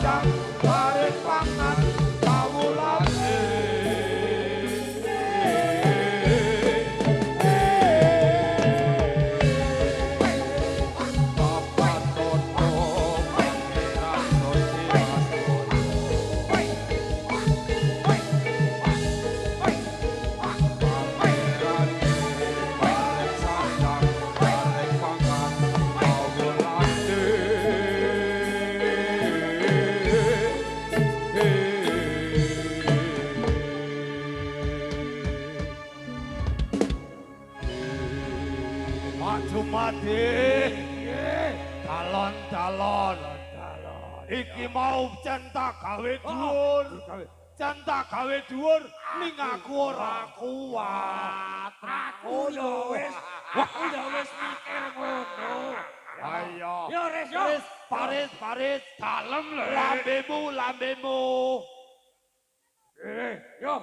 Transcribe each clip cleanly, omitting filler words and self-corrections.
panjang tarik pangan kawulane Bapak Toto Pangeran Jumadi calon iki mau centak gawe dhuwur centak gawe dhuwur ning aku ora kuat Aku yo wis mikir ngono. ayo Yo res parit dalem lho lambemu yo.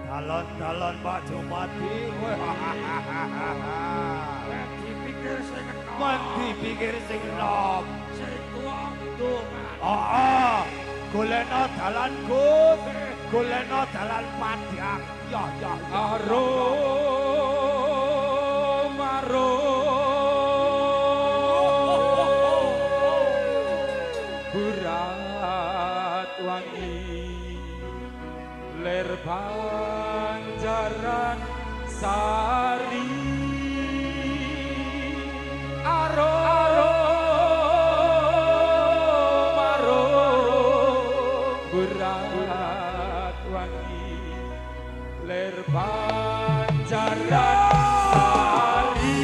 Dalon-dalon Pak Jumadi. Dipikir sing enom. Sing tuwa golekno dalan Gus, golekno dalan Padang. Ya. Aruh Pancaran Sari berat wangi ler Pancaran Sari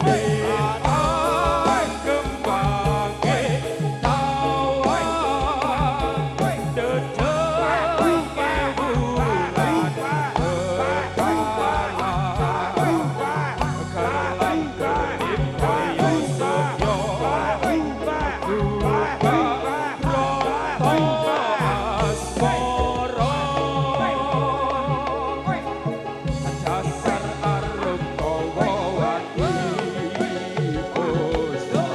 lepan kembangke tawang dedeke bulan kerlang kerip kayu sedyo buka roto asmara dasar arum kawa wangi boso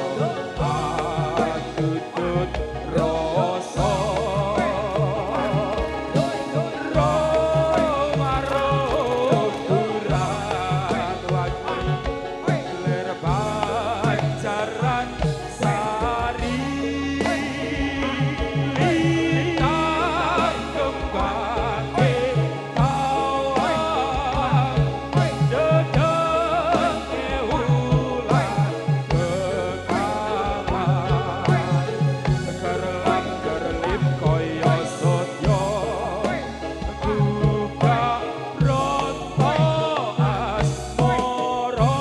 atutut rasa romaro duran wangi ler Pancaran Sari lintang kembangke tawang dedeke wulan kekaman kerlang kerlip kaya sedya buka roto asmara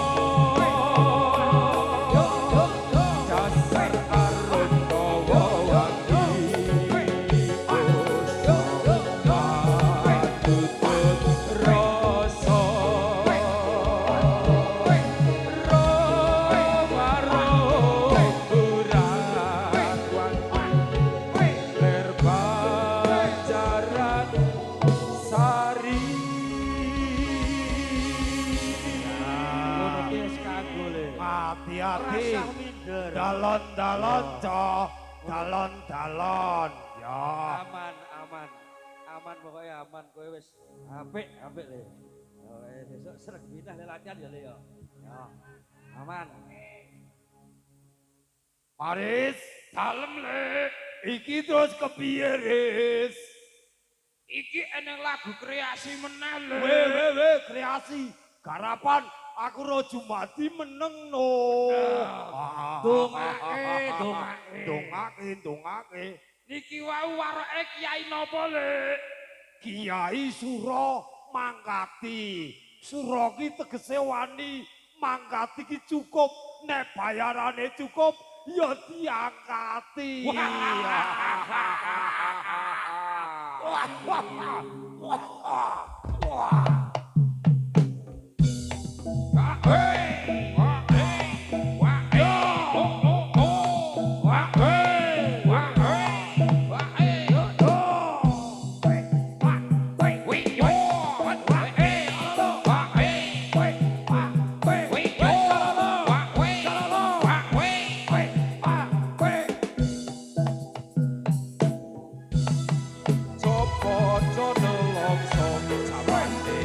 dasar arum kawa wangi boso atutut rasa romaro duran wangi ler Pancaran Sari. Ngono ki wis kanggo le. Hati-hati. Rasa minder. Dalon-dalon, Cok. Dalon-dalon. Ya. Aman, aman. Aman pokoknya aman kowe wis apik le. Besok sreg pindah le latihan ya le ya. Ya. Aman. Paris, dalem le. Iki terus kepiye, Riz? Iki eneng lagu kreasi meneh lho. We, kreasi. Garapan aku ro Jumadi meneng no. Dongake. Niki wau warake Kiai napa le? Kiai Suro mangkati. Suro ki tegese wani, mangkati ki cukup. Nek bayarane cukup, ya diangkati. Copo jono longso capande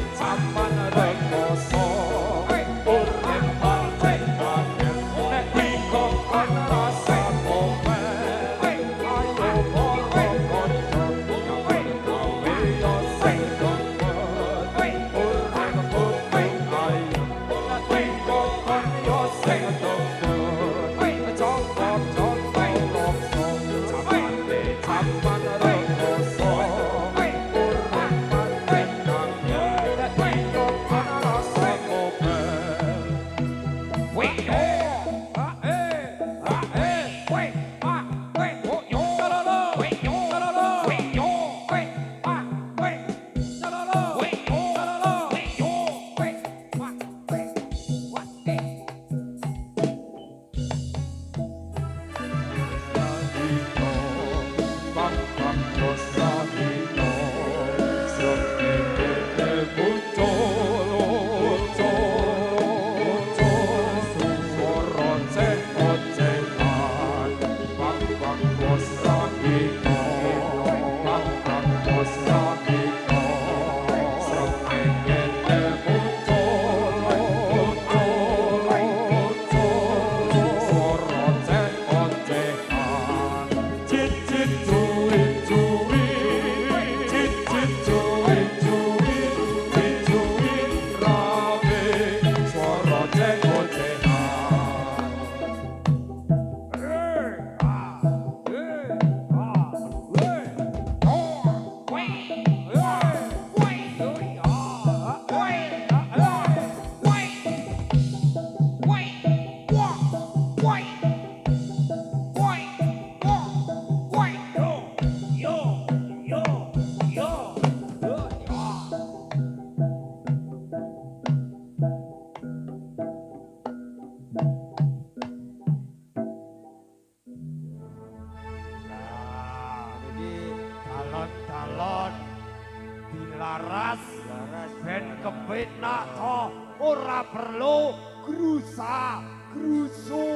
ben kepenak to ora perlu grusa grusu.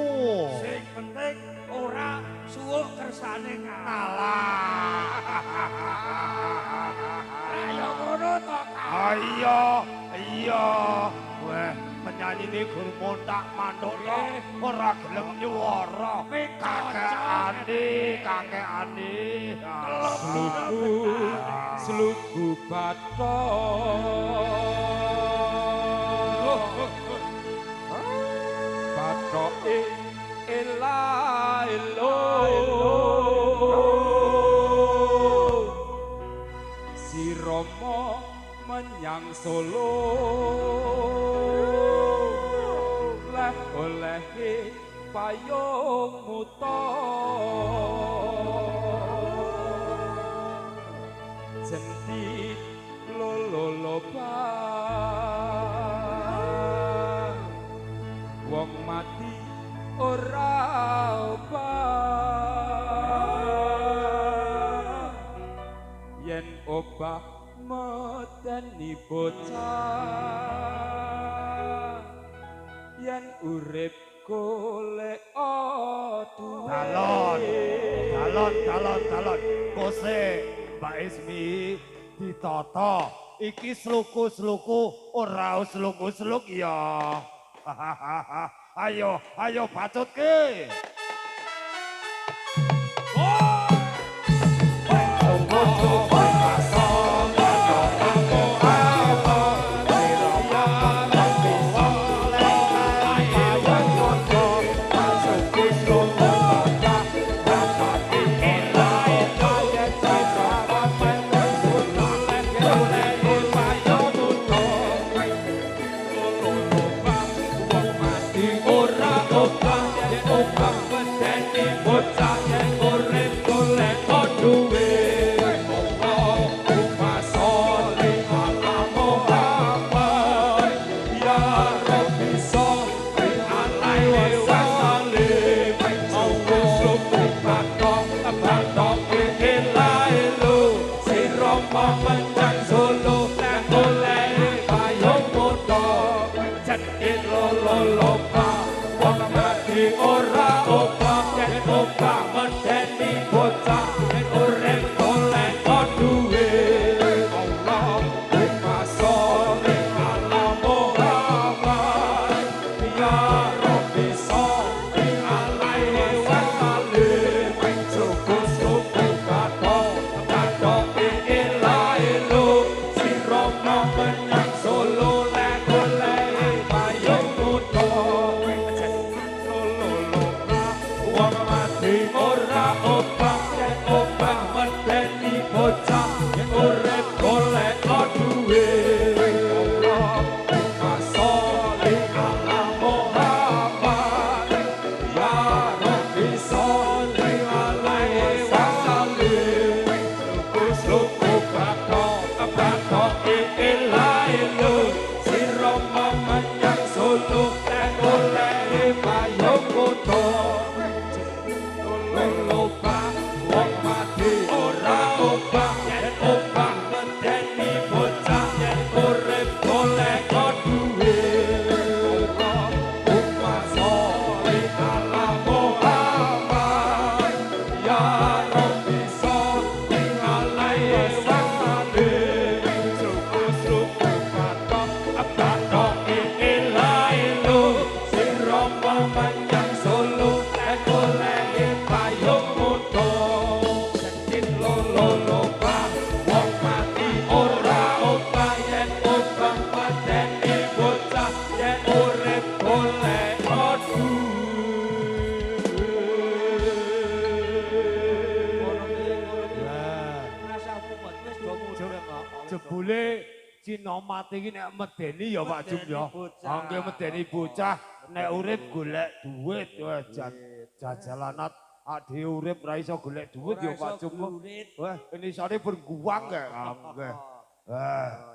Sing penting ora suwuk kersane Alah. Ayo ngono to, Kang. Iya, iya. Weh, penyanyi ini gur montak manduk to ora gelem nyuwara. Kakekane. Sluku bathok bathoke elo si Rama menyang Solo leh olehe payung muta jentik lololoba wong mati ora obah yen obah medeni bocah yen urip golek Dalon. Kose Mbak Ismi ditata. Iki sluku-sluku ora sluk-sluk ya. Ayo bacutke. Jebule Cina mati iki nek medeni ya Pak Jum ya. Angge medeni bocah nek urip golek duit wah jajalanat ade urip ra iso golek duit ya Pak Jum. Wah ini sare berguang gak angge. Wah.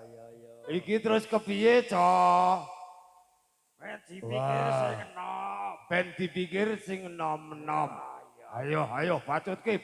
Iki terus kepiye, Cok? Ben dipikir sing enom-enom. Ayo pacutke.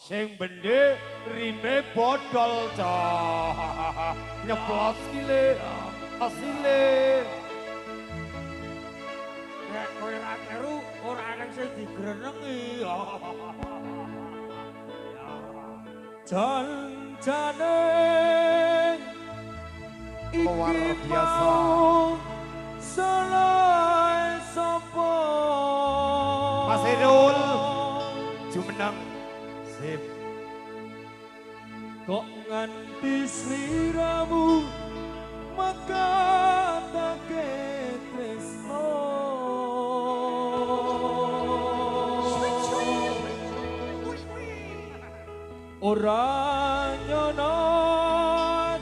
sing bende rime bodol cah nyeplos kile asile Nek kowe ra kleru ora ana sing digrenengi. Jan-jane luar biasa selai sapa Mas Irul jumeneng sip kok nganti sliramu makatake tresno ora nyono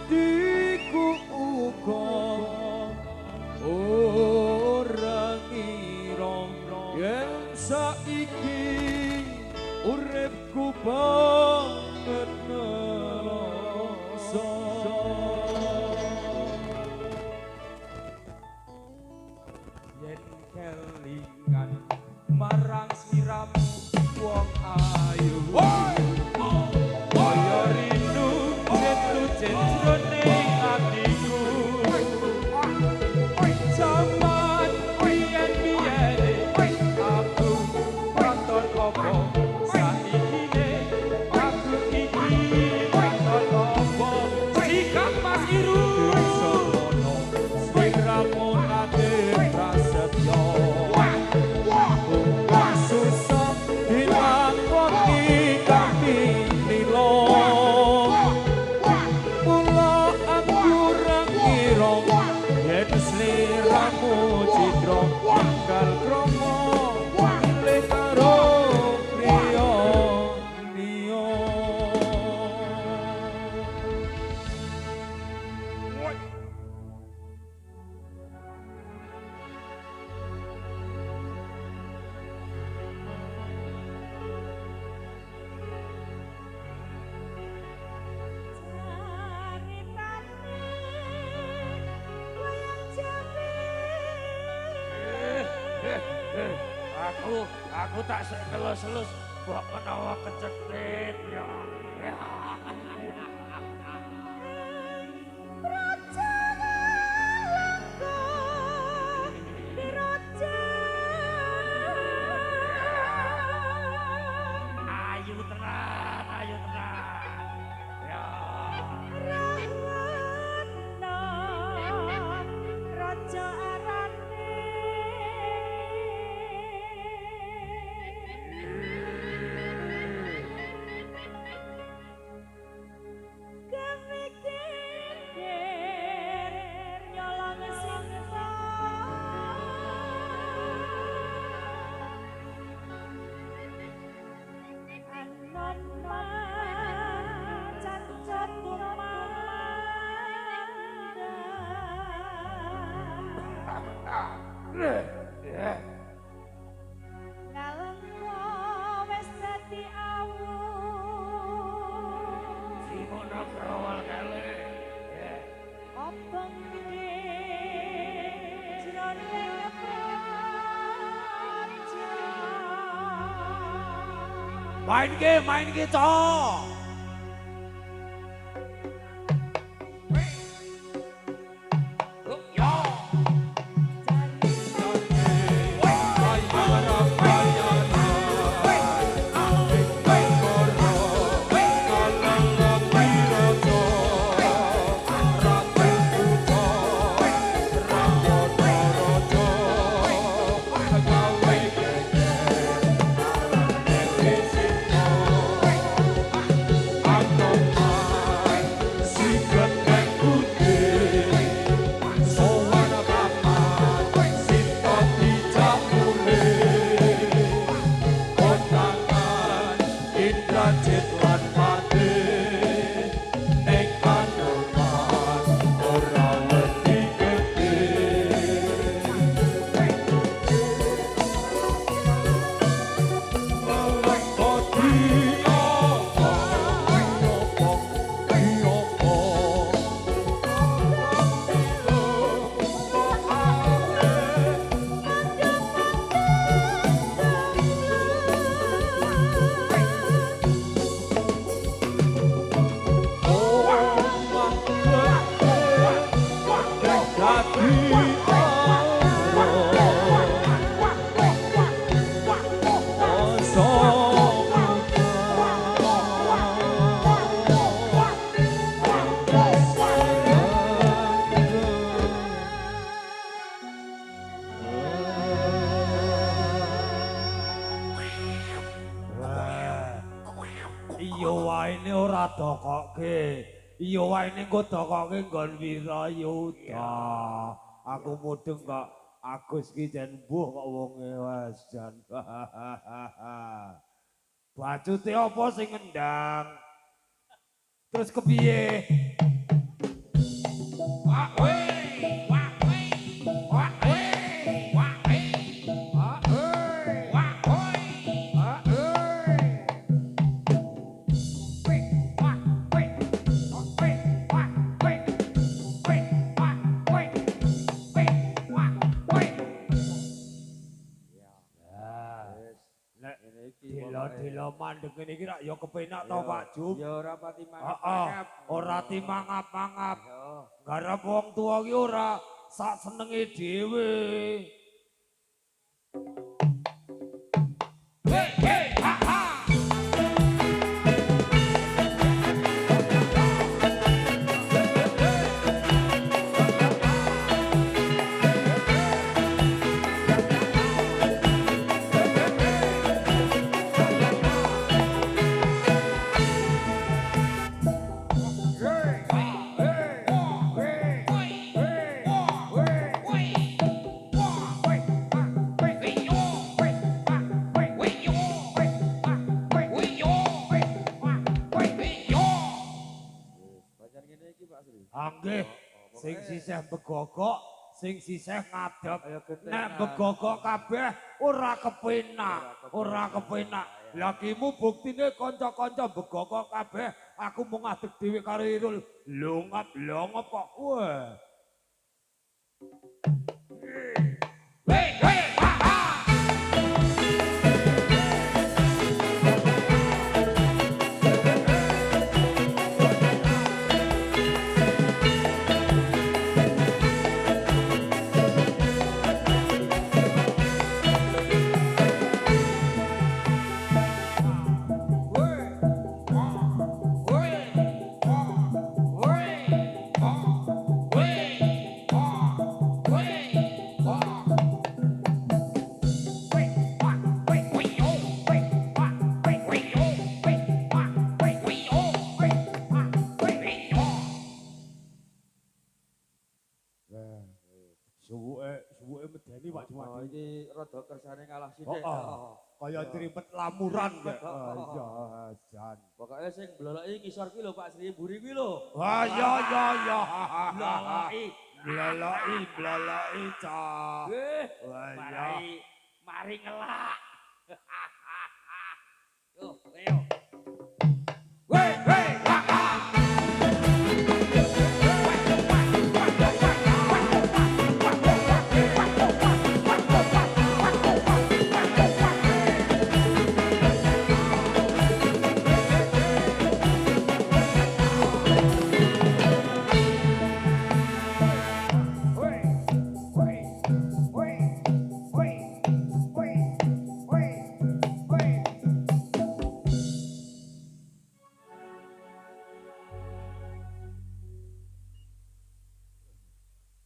diku uga ora ngira yen saiki uripku banget nelasa yen kelingan marang sliramu wong ayu kaya rindu jetu jejroning atiku zaman biyen-biyen aku nonton opo saikine aku iki nonton opo sikap Mas Iru sono sliramu nate prasetyo susah dilakoni kami lilo mula aku rangira yen sliramu cidro tinggal kromo milih karo priya liya aku tak sekelus-elus mbok menawa keceklit ya. Ayu tenan, ayu tenan. Ya. Raja arane kemikir nyolong sinta anon macan ngalengko wis dadi awu Simono krawal kale. obong gede jroning praja Main ke, toh. iya wae ne ora dokoke. Iya wae ne engko dokoke nggon Wirayuda. Aku mudeng kok Agus ki jan mbuh kok wonge wis jan. Bacute apa sing ngendang? Terus kepiye? Wah we, wah we, wah we, wah we, wah we, wah we, wah we. We, wah we, wah we, wah we, we, wah we, we, wah we. Nek Ini iki dilo-dilo mandeg ngene iki rak ya kepenak to Pak Jum. Ya ora pati Heeh, mangap. ora timangap-mangap. Ya. Garap wong tuwa ki ora sak senenge dhewe. Hey, hey, ha, ha. Pacar ngene iki Pak Sri. Anggih, sing sisih begogok, sing sisih ngadeg. Ayo getek. Nek begogok kabeh ora kepenak, ora kepenak. Lakimu buktine kanca-kanca begogok kabeh, aku mau ngadeg dhewe karo Irul. Longap-longop kok. Wah. Hey, hey, ha, ha. Suwuke medeni Pak Cuma. Oh iki rada kersane ngalah sithik. Oh, kaya diripet lamuran kok. Oh. Iya, jan. Pokoke sing bloloki kisor ki lho Pak Sri Buri kuwi lho. Wah, ya. Bloloki. Bloloki, Cak. Wah, ya. Mari ngelak. Yo, ayo. Wey, wey, ha, ha.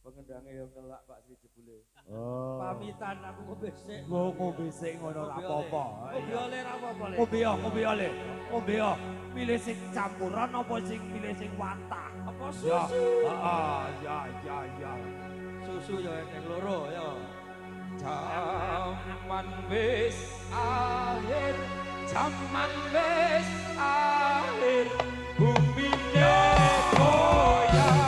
Pengendange yo ngelak Pak Sri jebule. Oh. Pamitan aku ngombe sik. Ngombe sik ngono ora apa-apa. Ngombe oleh ra apa-apa le. Ngombe oleh. Ngombe yo. Milih sing campuran apa sing milih sing wantah? Apa Ya. susu? Ya. Susu yo eneng loro yo. Zaman wis akhir, zaman wis akhir, bumine goyang.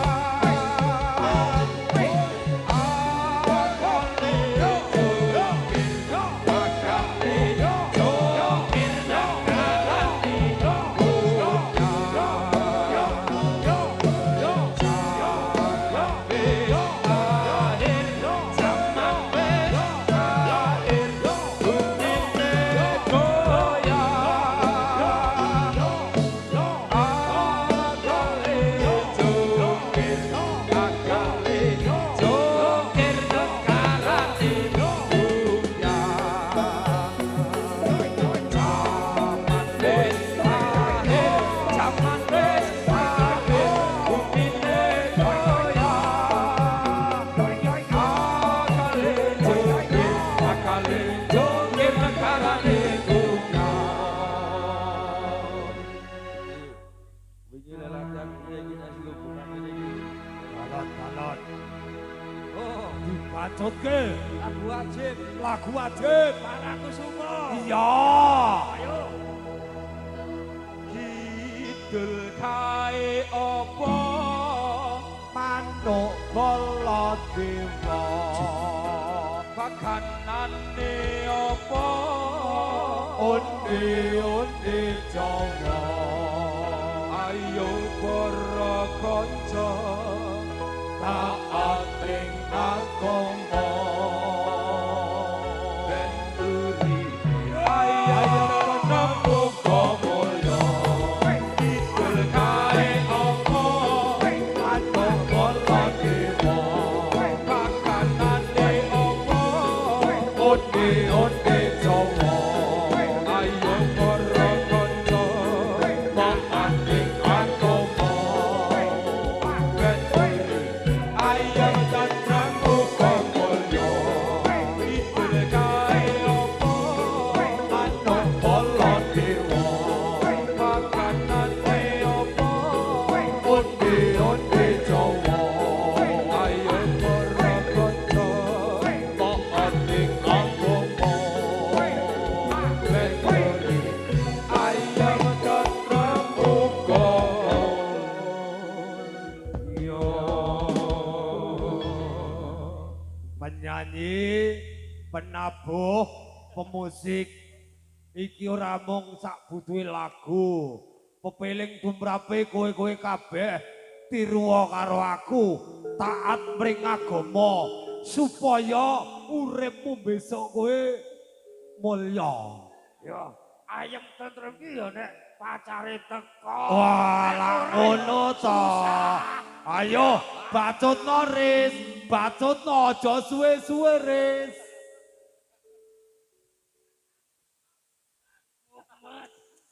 majutke lagu wajib lagu wajib. Panaku Sumo. Iya. Ayo. Kidul kae opo Manuk bala dewa. pakanane opo Undi Jawa. ayo para kanca Taat ing agama. benduri ayo nembung mulya kidul kae opo Manuk bala dewa. pakanane opo Undi Jawa. ayo para kanca Taat ing agama. benduri ayo nembung mulya kidul kae opo Manuk bala dewa. pakanane opo Undi Jawa. ayo para kanca Taat ing agama. benduri ayo nembung Penyanyi, penabuh, pemusik iki ora mung sak butuhe lagu. Pepeling tumrape kowe-kowe kabeh tiruwa karo aku, taat mring agama supaya uripmu besok kowe mulya. Yo, ayem tentrem ki yo nek pacare teko. Wah, lah ngono to. Ayo, bacutno Riz, bacutno aja suwe-suwe Riz.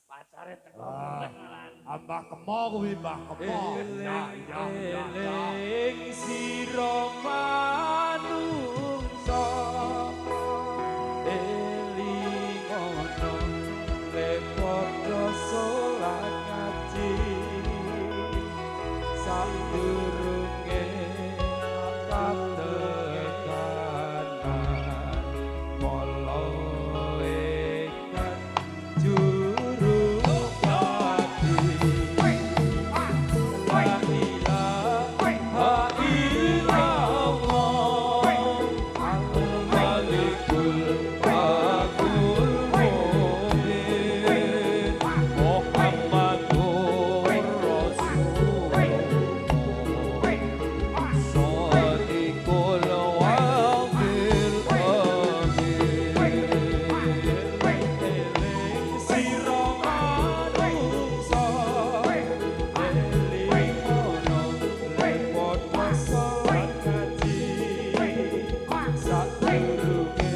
Pacare teko. Ah, Mbah Kemo kuwi Mbah Kemo. eling sira manungsa eling ono lepodo salat ngaji sadurunge patekanan molo ekan juru pati la ilaha illallah al-malikul hakul mubin Muhammadur Rasulullah Shadiqul wa'bil amin eling sira manungsa eling ono lepodo salat ngaji sadurunge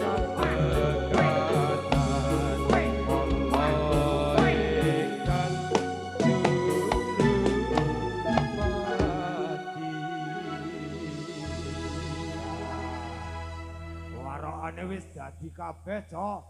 kapekanan malaikat juru pati Warokane wis dadi kabeh, Cok.